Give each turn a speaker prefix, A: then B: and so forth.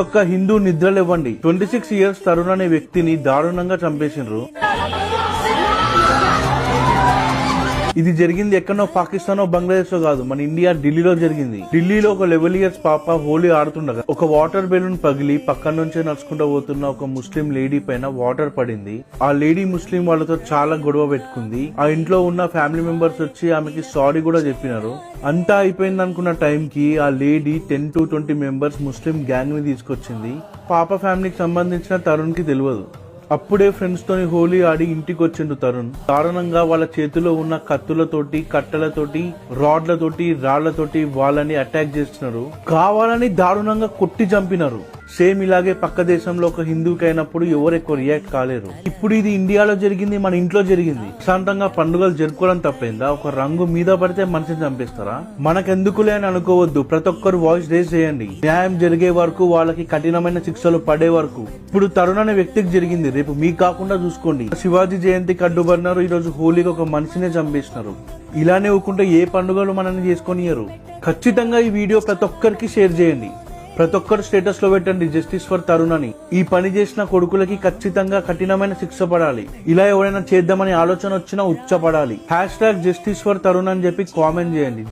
A: ఒక్క హిందూ నిద్రలేవ్వండి. 26 ఇయర్స్ తరుణ్ అనే వ్యక్తిని దారుణంగా చంపేసిండ్రు. ఇది జరిగింది ఎక్కడో పాకిస్తానో బంగ్లాదేశ్ లో కాదు, మన ఇండియా ఢిల్లీలో జరిగింది. ఢిల్లీలో ఒక 11 ఇయర్స్ పాప హోలీ ఆడుతుండగా ఒక వాటర్ బెలూన్ పగిలి పక్కన నుంచే నడుచుకుంటూ పోతున్న ఒక ముస్లిం లేడీ పైన వాటర్ పడింది. ఆ లేడీ ముస్లిం వాళ్ళతో చాలా గొడవ పెట్టుకుంది. ఆ ఇంట్లో ఉన్న ఫ్యామిలీ మెంబర్స్ వచ్చి ఆమెకి సారీ కూడా చెప్పినారు. అంతా అయిపోయింది అనుకున్న టైంకి ఆ lady 10 to 20 members Muslim gang ని తీసుకొచ్చింది. పాప ఫ్యామిలీకి సంబంధించిన తరుణ్ కి తెలియదు. అప్పుడే ఫ్రెండ్స్ తోని హోలీ ఆడి ఇంటికి వచ్చిండు తరుణ్. దారుణంగా వాళ్ళ చేతిలో ఉన్న కత్తులతోటి, కట్టెలతోటి, రాడ్లతోటి, రాళ్లతోటి వాళ్ళని అటాక్ చేస్తున్నారు. కావాలని దారుణంగా కొట్టి చంపినారు. సేమ్ ఇలాగే పక్క దేశంలో ఒక హిందూకి అయినప్పుడు ఎవరు ఎక్కువ రియాక్ట్ కాలేరు. ఇప్పుడు ఇది ఇండియాలో జరిగింది, మన ఇంట్లో జరిగింది. ప్రశాంతంగా పండుగలు జరుపుకోవడం తప్పైందా? ఒక రంగు మీద పడితే మనిషిని చంపేస్తారా? మనకెందుకులే అని అనుకోవద్దు. ప్రతి ఒక్కరు వాయిస్ రేజ్ చేయండి. న్యాయం జరిగే వరకు, వాళ్ళకి కఠినమైన శిక్షలు పడే వరకు. ఇప్పుడు తరుణ్ అనే వ్యక్తికి జరిగింది, రేపు మీకు కాకుండా చూసుకోండి. శివాజీ జయంతికి అడ్డుపడినారు, ఈ రోజు హోలీకి ఒక మనిషినే చంపేసినారు. ఇలానే ఊకుంటే ఏ పండుగలు మనల్ని చేసుకొనియరు. ఖచ్చితంగా ఈ వీడియో ప్రతి ఒక్కరికి షేర్ చేయండి. ప్రతి ఒక్కరు స్టేటస్ లో పెట్టండి జస్టిస్ ఫర్ తరుణ్ అని. ఈ పని చేసిన కొడుకులకి ఖచ్చితంగా కఠినమైన శిక్ష పడాలి. ఇలా ఎవరైనా చేద్దామని ఆలోచన వచ్చినా ఉచ్చపడాలి. #జస్టిస్ ఫర్ తరుణ్ అని చెప్పి కామెంట్ చేయండి.